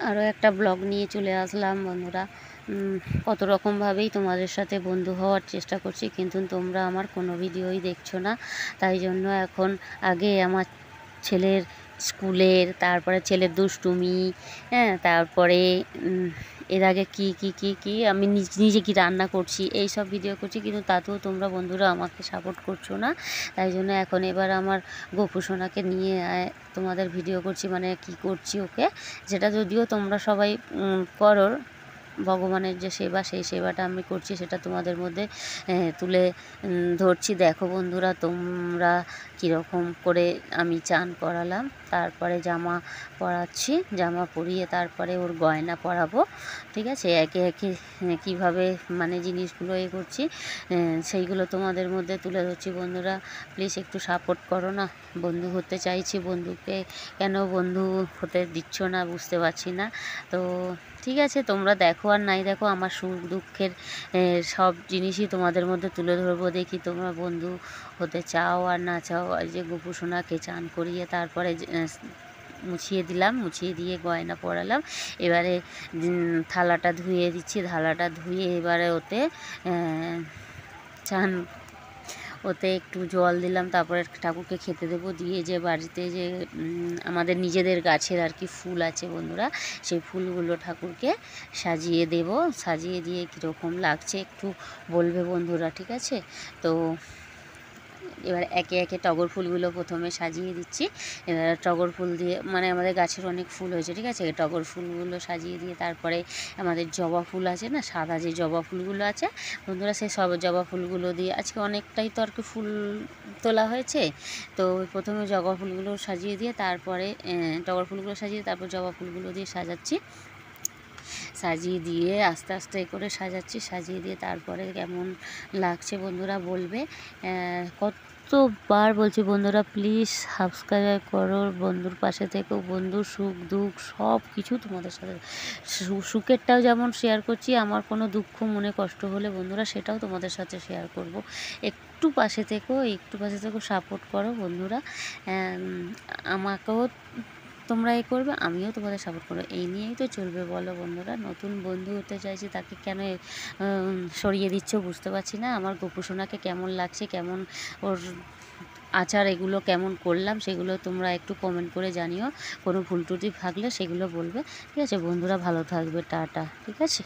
আরও একটা ব্লগ নিয়ে চলে আসলাম বন্ধুরা। কত রকমভাবেই তোমাদের সাথে বন্ধু হওয়ার চেষ্টা করছি, কিন্তু তোমরা আমার কোনো ভিডিওই দেখছো না। তাই জন্য এখন আগে আমার ছেলের স্কুলের, তারপরে ছেলের দুষ্টুমি, হ্যাঁ, তারপরে এর আগে কি আমি নিজে কি রান্না করছি এই সব ভিডিও করছি, কিন্তু তাতেও তোমরা বন্ধুরা আমাকে সাপোর্ট করছো না। তাই জন্য এখন এবার আমার গপু সোনাকে নিয়ে তোমাদের ভিডিও করছি, মানে কি করছি ওকে, যেটা যদিও তোমরা সবাই করো। ভগবানের যে সেবা, সেই সেবাটা আমি করছি, সেটা তোমাদের মধ্যে তুলে ধরছি। দেখো বন্ধুরা, তোমরা কীরকম করে আমি চান করালাম, তারপরে জামা পরাচ্ছি, জামা পরিয়ে তারপরে ওর গয়না পরাবো। ঠিক আছে, একে একে কীভাবে মানে জিনিসগুলো করছি সেইগুলো তোমাদের মধ্যে তুলে ধরছি। বন্ধুরা প্লিজ একটু সাপোর্ট করো না, বন্ধু হতে চাইছি, বন্ধুকে কেন বন্ধু হতে দিচ্ছ না বুঝতে পারছি না। তো ঠিক আছে, তোমরা দেখো আর নাই দেখো, আমার সুখ দুঃখের সব জিনিসই তোমাদের মধ্যে তুলে ধরবো। দেখি তোমরা বন্ধু হতে চাও আর না চাও। এই যে গপু সোনাকে চান করিয়ে তারপরে মুছিয়ে দিলাম, মুছিয়ে দিয়ে গয়না পরালাম। এবারে থালাটা ধুয়ে দিচ্ছি, থালাটা ধুয়ে এবারে ওতে চান, ওতে একটু জল দিলাম, তারপরে ঠাকুরকে খেতে দেবো। দিয়ে যে বাড়িতে যে আমাদের নিজেদের গাছের আর কি ফুল আছে বন্ধুরা, সেই ফুলগুলো ঠাকুরকে সাজিয়ে দেব। সাজিয়ে দিয়ে কীরকম লাগছে একটু বলবে বন্ধুরা, ঠিক আছে? তো এবার একে একে টগর ফুলগুলো প্রথমে সাজিয়ে দিচ্ছি। এবার টগর ফুল দিয়ে, মানে আমাদের গাছের অনেক ফুল হয়েছে, ঠিক আছে, টগর ফুলগুলো সাজিয়ে দিয়ে তারপরে আমাদের জবা ফুল আছে না, সাদা যে জবা ফুলগুলো আছে বন্ধুরা, সেই সব জবা ফুলগুলো দিয়ে আজকে অনেকটাই তো আর কি ফুল তোলা হয়েছে। তো প্রথমে জবা ফুলগুলো সাজিয়ে দিয়ে তারপরে টগর ফুলগুলো সাজিয়ে তারপর জবা ফুলগুলো দিয়ে সাজাচ্ছি। সাজিয়ে দিয়ে আস্তে আস্তে করে সাজাচ্ছি, সাজিয়ে দিয়ে তারপরে কেমন লাগছে বন্ধুরা বলবে। কতবার বলছি বন্ধুরা, প্লিজ সাবস্ক্রাইব করো, বন্ধুর পাশে থেকেও, বন্ধুর সুখ দুঃখ সব কিছু তোমাদের সাথে, সুখেরটাও যেমন শেয়ার করছি, আমার কোনো দুঃখ মনে কষ্ট হলে বন্ধুরা সেটাও তোমাদের সাথে শেয়ার করব। একটু পাশে থেকেও, সাপোর্ট করো বন্ধুরা। আমাকেও তোমরা করবে, আমিও তোমাদের সাপোর্ট করবো, এই নিয়েই তো চলবে বলো বন্ধুরা। নতুন বন্ধু হতে চাইছি, তাকে কেন সরিয়ে দিচ্ছ বুঝতে পারছি না। আমার গপু সোনাকে কেমন লাগছে, কেমন ওর আচার এগুলো কেমন করলাম, সেগুলো তোমরা একটু কমেন্ট করে জানিও। কোনো ভুল ত্রুটি থাকলে সেগুলো বলবে, ঠিক আছে বন্ধুরা? ভালো থাকবে, টাটা, ঠিক আছে।